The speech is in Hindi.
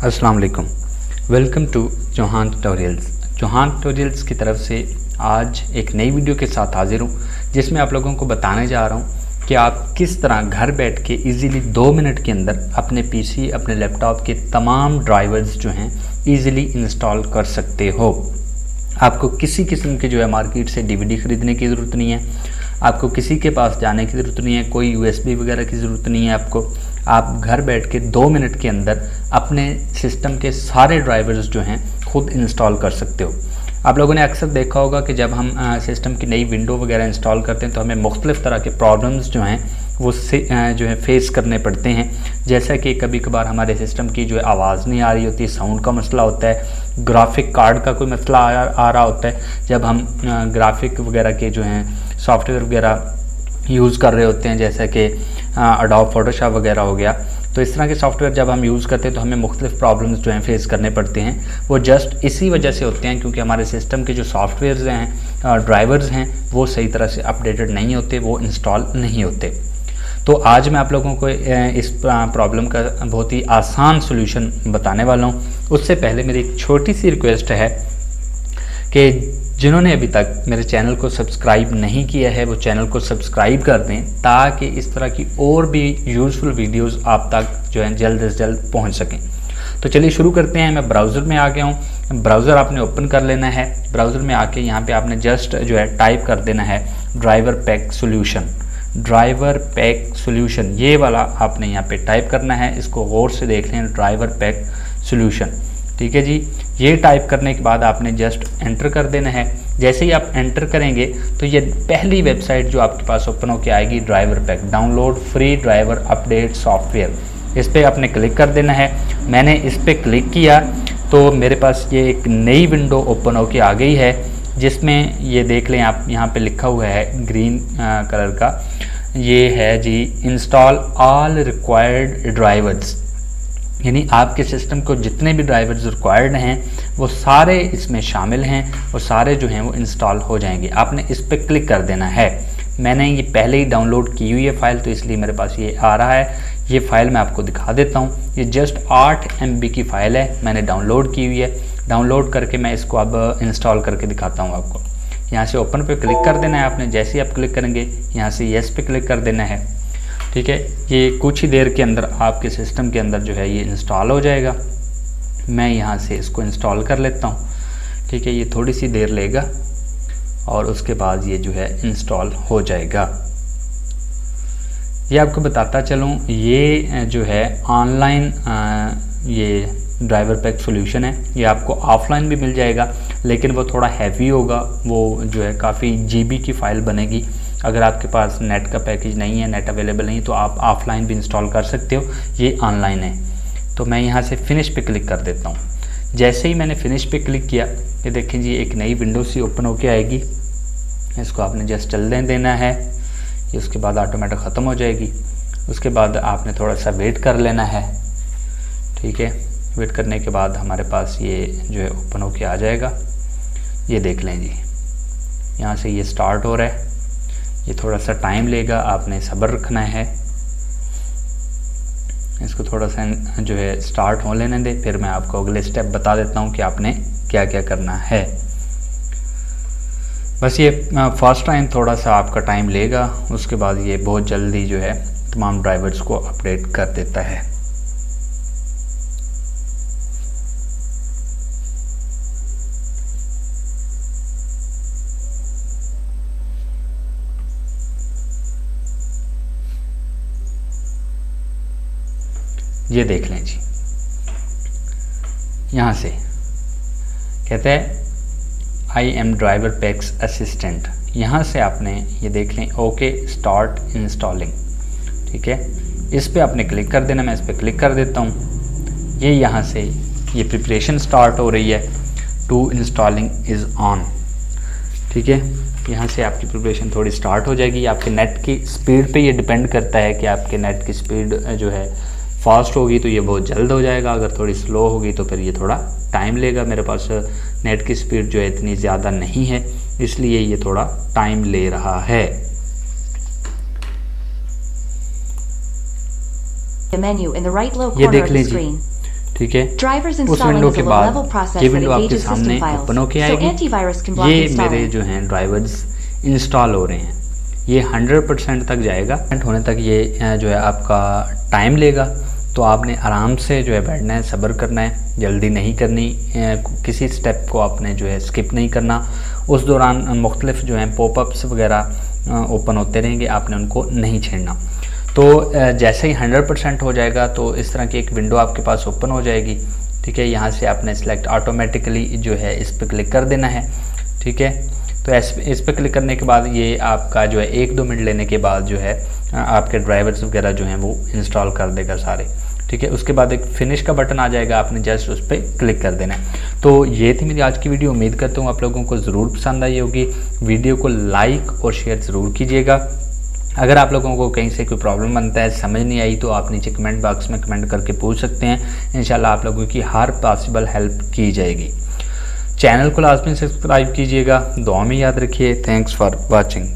अस्सलाम वालेकुम। वेलकम टू चौहान ट्यूटोरियल्स की तरफ से आज एक नई वीडियो के साथ हाजिर हूँ, जिसमें आप लोगों को बताने जा रहा हूँ कि आप किस तरह घर बैठ के इजीली 2 मिनट के अंदर अपने पीसी, अपने लैपटॉप के तमाम ड्राइवर्स जो हैं इजीली इंस्टॉल कर सकते हो। आपको किसी किस्म के जो है मार्केट से डीवीडी ख़रीदने की ज़रूरत नहीं है, आपको किसी के पास जाने की ज़रूरत नहीं है, कोई यूएसबी वगैरह की ज़रूरत नहीं है आपको। आप घर बैठ के 2 मिनट के अंदर अपने सिस्टम के सारे ड्राइवर्स जो हैं खुद इंस्टॉल कर सकते हो। आप लोगों ने अक्सर देखा होगा कि जब हम सिस्टम की नई विंडो वगैरह इंस्टॉल करते हैं तो हमें मुख्तलिफ़ तरह के प्रॉब्लम्स जो हैं वो जो है फेस करने पड़ते हैं। जैसा कि कभी कभार हमारे सिस्टम की जो है आवाज़ नहीं आ रही होती, साउंड का मसला होता है, ग्राफिक कार्ड का कोई मसला आ रहा होता है जब हम ग्राफिक वगैरह के जो हैं सॉफ्टवेयर वगैरह यूज़ कर रहे होते हैं, जैसा कि एडोब फोटोशॉप वगैरह हो गया। तो इस तरह के सॉफ्टवेयर जब हम यूज़ करते हैं तो हमें मुख्तलिफ़ प्रॉब्लम्स जो हैं फेस करने पड़ते हैं। वो जस्ट इसी वजह से होते हैं क्योंकि हमारे सिस्टम के जो सॉफ्टवेयर्स हैं, ड्राइवर्स हैं, वो सही तरह से अपडेटेड नहीं होते, वो इंस्टॉल नहीं होते। तो आज मैं आप लोगों को इस प्रॉब्लम का बहुत ही आसान सोल्यूशन बताने वाला हूँ। उससे पहले मेरी एक छोटी सी रिक्वेस्ट है कि जिन्होंने अभी तक मेरे चैनल को सब्सक्राइब नहीं किया है वो चैनल को सब्सक्राइब कर दें, ताकि इस तरह की और भी यूज़फुल वीडियोस आप तक जो है जल्द से जल्द पहुंच सकें। तो चलिए शुरू करते हैं। मैं ब्राउज़र में आ गया हूँ। ब्राउज़र आपने ओपन कर लेना है। ब्राउज़र में आके यहाँ पे आपने जस्ट जो है टाइप कर देना है ड्राइवर पैक सोल्यूशन, ये वाला आपने यहाँ पे टाइप करना है। इसको गौर से देख लें, ड्राइवर पैक सोल्यूशन। ठीक है जी। ये टाइप करने के बाद आपने जस्ट एंटर कर देना है। जैसे ही आप एंटर करेंगे तो ये पहली वेबसाइट जो आपके पास ओपन होकर आएगी, driver pack download free driver update software, इस पर आपने क्लिक कर देना है। मैंने इस पर क्लिक किया तो मेरे पास ये एक नई विंडो ओपन होकर आ गई है, जिसमें ये देख लें आप, यहाँ पे लिखा हुआ है ग्रीन कलर का, ये है जी इंस्टॉल ऑल रिक्वायर्ड ड्राइवर्स, यानी आपके सिस्टम को जितने भी ड्राइवर्स रिक्वायर्ड हैं वो सारे इसमें शामिल हैं, वो सारे जो हैं वो इंस्टॉल हो जाएंगे। आपने इस पर क्लिक कर देना है। मैंने ये पहले ही डाउनलोड की हुई है फ़ाइल, तो इसलिए मेरे पास ये आ रहा है। ये फ़ाइल मैं आपको दिखा देता हूँ। ये जस्ट 8 MB की फ़ाइल है, मैंने डाउनलोड की हुई है। डाउनलोड करके मैं इसको अब इंस्टॉल करके दिखाता हूँ आपको। यहाँ से ओपन पे क्लिक कर देना है आपने। जैसे ही आप क्लिक करेंगे यहाँ से येस पे क्लिक कर देना है। ठीक है, ये कुछ ही देर के अंदर आपके सिस्टम के अंदर जो है ये इंस्टॉल हो जाएगा। मैं यहाँ से इसको इंस्टॉल कर लेता हूँ। ठीक है, ये थोड़ी सी देर लेगा और उसके बाद ये जो है इंस्टॉल हो जाएगा। ये आपको बताता चलूँ, ये जो है ऑनलाइन ये ड्राइवर पैक सोल्यूशन है। ये आपको ऑफलाइन भी मिल जाएगा, लेकिन वो थोड़ा हैवी होगा, वो जो है काफ़ी GB की फ़ाइल बनेगी। अगर आपके पास नेट का पैकेज नहीं है, नेट अवेलेबल नहीं, तो आप ऑफलाइन भी इंस्टॉल कर सकते हो। ये ऑनलाइन है। तो मैं यहाँ से फिनिश पे क्लिक कर देता हूँ। जैसे ही मैंने फिनिश पे क्लिक किया, ये देखें जी एक नई विंडो सी ओपन होके आएगी। इसको आपने जस्ट चलने देना है, ये उसके बाद ऑटोमेटिक ख़त्म हो जाएगी। उसके बाद आपने थोड़ा सा वेट कर लेना है। ठीक है, वेट करने के बाद हमारे पास ये जो है ओपन होके आ जाएगा। ये देख लें जी, यहाँ से ये स्टार्ट हो रहा है। ये थोड़ा सा टाइम लेगा, आपने सब्र रखना है। इसको थोड़ा सा जो है स्टार्ट हो लेने दे, फिर मैं आपको अगले स्टेप बता देता हूँ कि आपने क्या क्या करना है। बस ये फर्स्ट टाइम थोड़ा सा आपका टाइम लेगा, उसके बाद ये बहुत जल्दी जो है तमाम ड्राइवर्स को अपडेट कर देता है। ये देख लें जी, यहाँ से कहते हैं I am driver PACS assistant. यहाँ से आपने ये देख लें ओके स्टार्ट इंस्टॉलिंग। ठीक है, इस पे आपने क्लिक कर देना। मैं इस पे क्लिक कर देता हूँ। ये यहाँ से ये प्रिपरेशन स्टार्ट हो रही है, टू इंस्टॉलिंग इज़ ऑन। ठीक है, यहाँ से आपकी प्रिपरेशन थोड़ी स्टार्ट हो जाएगी। आपके नेट की स्पीड पे ये डिपेंड करता है कि आपके नेट की स्पीड जो है फास्ट होगी तो ये बहुत जल्द हो जाएगा, अगर थोड़ी स्लो होगी तो फिर ये थोड़ा टाइम लेगा। मेरे पास नेट की स्पीड जो है इतनी ज़्यादा नहीं है, इसलिए ये थोड़ा टाइम ले रहा है। The menu in the right low ये corner देख of the लीजिए। screen. ठीक है। Drivers उस installing विंडो is के a बाद low-level process ये that विंडो आपके engages सामने system files, ओपन होके so आएगी। antivirus can block ये मेरे installing. जो हैं ड्राइवर्स इंस्टॉल हो रहे हैं, ये 100% तक जाएगा। होने तक ये जो है आपका टाइम लेगा, तो आपने आराम से जो है बैठना है, सब्र करना है, जल्दी नहीं करनी, किसी स्टेप को आपने जो है स्किप नहीं करना। उस दौरान मुख्तलिफ जो हैं पॉपअप्स वगैरह ओपन होते रहेंगे, आपने उनको नहीं छेड़ना। तो जैसे ही 100% हो जाएगा तो इस तरह की एक विंडो आपके पास ओपन हो जाएगी, ठीक है। यहाँ से आपने सेलेक्ट ऑटोमेटिकली जो है इस पर क्लिक कर देना है, ठीक है। तो इस पर क्लिक करने के बाद ये आपका जो है 1-2 मिनट लेने के बाद जो है आपके ड्राइवर्स वगैरह जो हैं वो इंस्टॉल कर देगा सारे, ठीक है। उसके बाद एक फिनिश का बटन आ जाएगा, आपने जस्ट उस पर क्लिक कर देना है। तो ये थी मेरी आज की वीडियो। उम्मीद करता हूँ आप लोगों को ज़रूर पसंद आई होगी। वीडियो को लाइक और शेयर ज़रूर कीजिएगा। अगर आप लोगों को कहीं से कोई प्रॉब्लम बनता है, समझ नहीं आई, तो आप नीचे कमेंट बॉक्स में कमेंट करके पूछ सकते हैं। इंशाल्लाह आप लोगों की हर पॉसिबल हेल्प की जाएगी। चैनल को लाजमी सब्सक्राइब कीजिएगा। दुआ में याद रखिए। Thanks for watching.